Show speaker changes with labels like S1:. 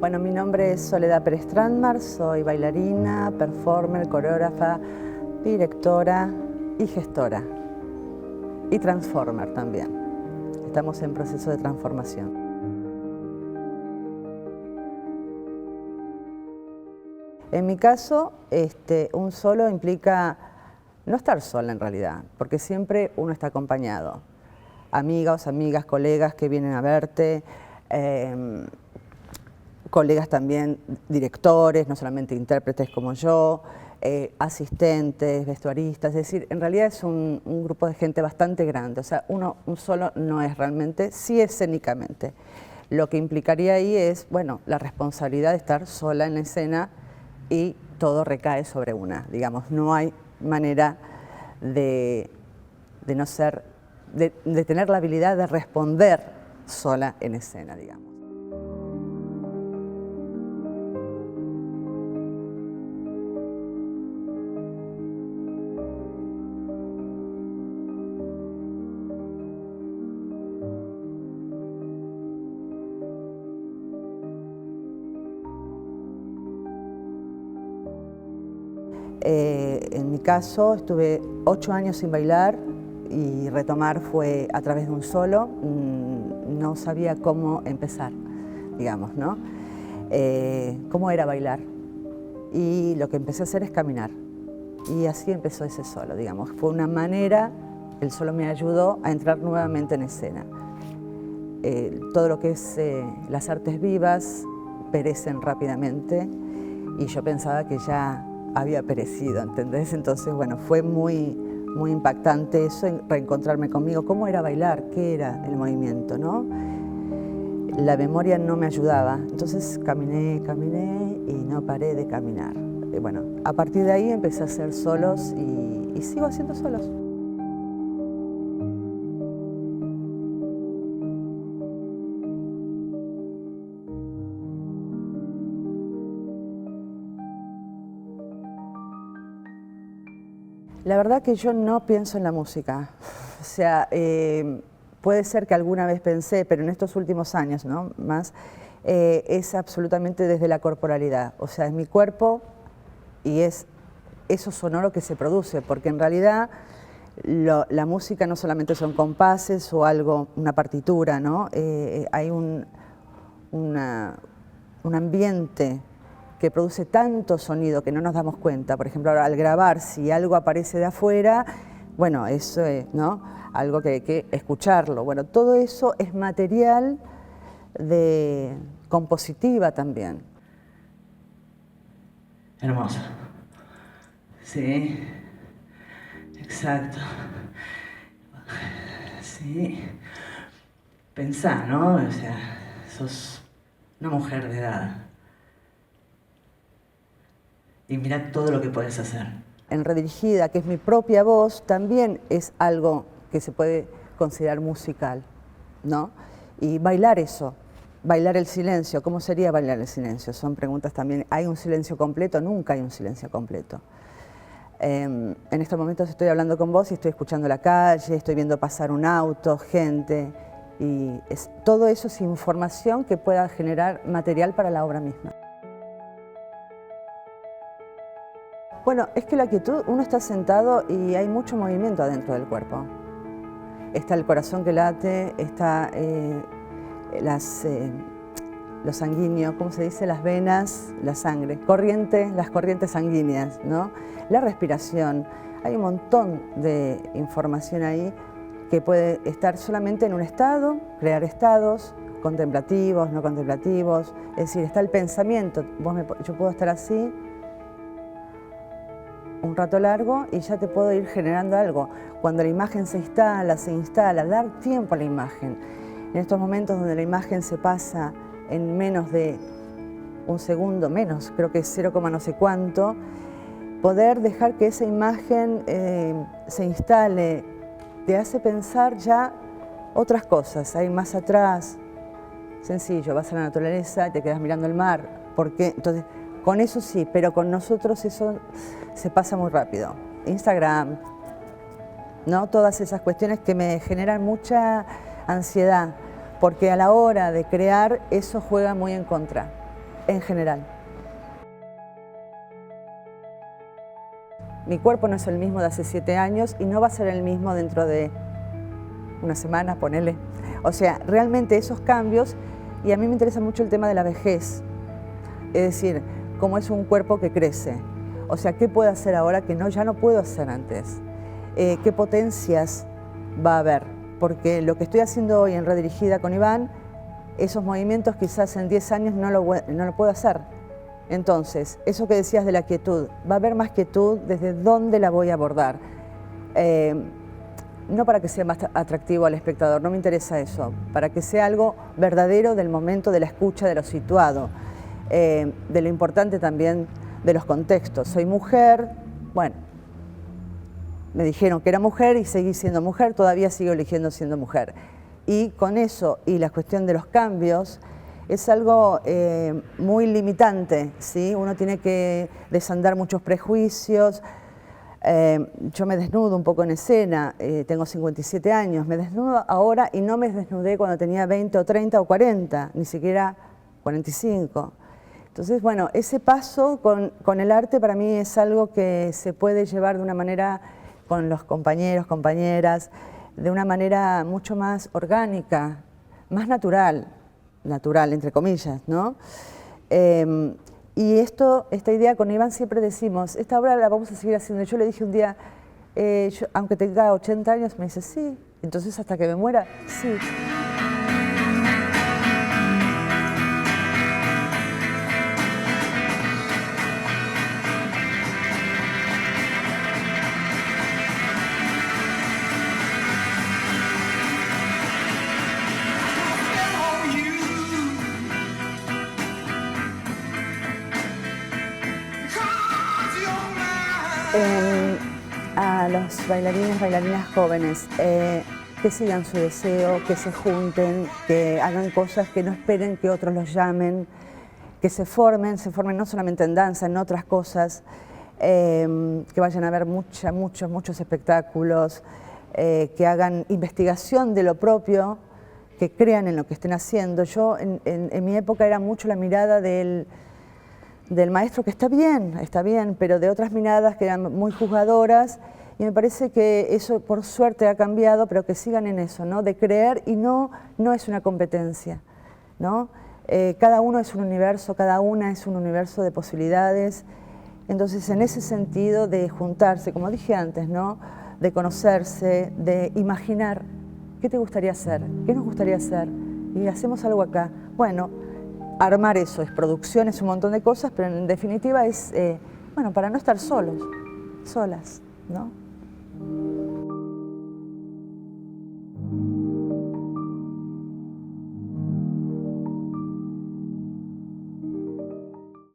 S1: Bueno, mi nombre es Soledad Pérez Strandmar, soy bailarina, performer, coreógrafa, directora y gestora. Y transformer también. Estamos en proceso de transformación. En mi caso, un solo implica no estar sola en realidad, porque siempre uno está acompañado. Amigas, colegas que vienen a verte, colegas también, directores, no solamente intérpretes como yo, asistentes, vestuaristas, es decir, en realidad es un grupo de gente bastante grande, o sea, un solo no es realmente, sí escénicamente. Lo que implicaría ahí es, bueno, la responsabilidad de estar sola en la escena y todo recae sobre una, digamos, no hay manera de no ser, de tener la habilidad de responder sola en escena, digamos. En mi caso estuve 8 años sin bailar y retomar fue a través de un solo. No sabía cómo empezar, digamos, ¿no? Cómo era bailar. Y lo que empecé a hacer es caminar. Y así empezó ese solo, digamos. Fue una manera, el solo me ayudó a entrar nuevamente en escena. Todo lo que es las artes vivas perecen rápidamente y yo pensaba que ya había perecido, ¿entendés? Entonces, bueno, fue muy impactante eso, reencontrarme conmigo. ¿Cómo era bailar? ¿Qué era el movimiento, no? La memoria no me ayudaba, entonces caminé y no paré de caminar. Bueno, a partir de ahí empecé a hacer solos y sigo haciendo solos. La verdad que yo no pienso en la música, o sea, puede ser que alguna vez pensé, pero en estos últimos años, ¿no? Más, es absolutamente desde la corporalidad, o sea, es mi cuerpo y es eso sonoro que se produce, porque en realidad la música no solamente son compases o algo, una partitura, ¿no? Hay un ambiente que produce tanto sonido que no nos damos cuenta. Por ejemplo, ahora, al grabar, si algo aparece de afuera, bueno, eso es, ¿no? Algo que hay que escucharlo. Bueno, todo eso es material de compositiva también.
S2: Hermoso. Sí, exacto. Sí. Pensá, ¿no? O sea, sos una mujer de edad. Y mirá todo lo que podés hacer.
S1: En Redirigida, que es mi propia voz, también es algo que se puede considerar musical, ¿no? Y bailar eso, bailar el silencio, ¿cómo sería bailar el silencio? Son preguntas también. ¿Hay un silencio completo? Nunca hay un silencio completo. En estos momentos estoy hablando con vos y estoy escuchando la calle, estoy viendo pasar un auto, gente, y todo eso es información que pueda generar material para la obra misma. Bueno, es que la quietud, uno está sentado y hay mucho movimiento adentro del cuerpo. Está el corazón que late, está los sanguíneos, ¿cómo se dice? Las venas, la sangre, las corrientes sanguíneas, ¿no? La respiración. Hay un montón de información ahí que puede estar solamente en un estado, crear estados contemplativos, no contemplativos. Es decir, está el pensamiento. Yo puedo estar así un rato largo y ya te puedo ir generando algo. Cuando la imagen se instala, dar tiempo a la imagen. En estos momentos donde la imagen se pasa en menos de un segundo, menos, creo que es 0, no sé cuánto, poder dejar que esa imagen se instale, te hace pensar ya otras cosas, hay más atrás, sencillo, vas a la naturaleza y te quedas mirando el mar, porque entonces con eso sí, pero con nosotros eso se pasa muy rápido. Instagram, ¿no? Todas esas cuestiones que me generan mucha ansiedad, porque a la hora de crear eso juega muy en contra. en general. Mi cuerpo no es el mismo de hace 7 años y no va a ser el mismo dentro de una semana, ponele. O sea, realmente esos cambios, y a mí me interesa mucho el tema de la vejez, es decir, cómo es un cuerpo que crece. O sea, ¿qué puedo hacer ahora que ya no puedo hacer antes? ¿Qué potencias va a haber? Porque lo que estoy haciendo hoy en Redirigida con Iván, esos movimientos quizás en 10 años no lo puedo hacer. Entonces, eso que decías de la quietud, va a haber más quietud, ¿desde dónde la voy a abordar? No para que sea más atractivo al espectador, no me interesa eso, para que sea algo verdadero del momento de la escucha, de lo situado, de lo importante también de los contextos. Soy mujer, bueno, me dijeron que era mujer y seguí siendo mujer, todavía sigo eligiendo siendo mujer. Y con eso y la cuestión de los cambios, es algo muy limitante, ¿sí? Uno tiene que desandar muchos prejuicios. Yo me desnudo un poco en escena, tengo 57 años, me desnudo ahora y no me desnudé cuando tenía 20 o 30 o 40, ni siquiera 45. Entonces, bueno, ese paso con el arte para mí es algo que se puede llevar de una manera con los compañeros, compañeras, de una manera mucho más orgánica, más natural entre comillas, ¿no? Y esta idea con Iván siempre decimos, esta obra la vamos a seguir haciendo. Yo le dije un día, aunque tenga 80 años, me dice, sí. Entonces, hasta que me muera, sí. A los bailarinas jóvenes, que sigan su deseo, que se junten, que hagan cosas, que no esperen que otros los llamen, que se formen no solamente en danza, en otras cosas, que vayan a ver muchos espectáculos, que hagan investigación de lo propio, que crean en lo que estén haciendo. Yo en mi época era mucho la mirada del maestro, que está bien, pero de otras miradas que eran muy juzgadoras, y me parece que eso por suerte ha cambiado, pero que sigan en eso, ¿no? De creer, y no es una competencia, ¿no? Cada uno es un universo, cada una es un universo de posibilidades. Entonces, en ese sentido de juntarse, como dije antes, ¿no? De conocerse, de imaginar qué te gustaría hacer, qué nos gustaría hacer, y hacemos algo acá. Bueno, armar eso, es producción, es un montón de cosas, pero en definitiva es, bueno, para no estar solas, ¿no?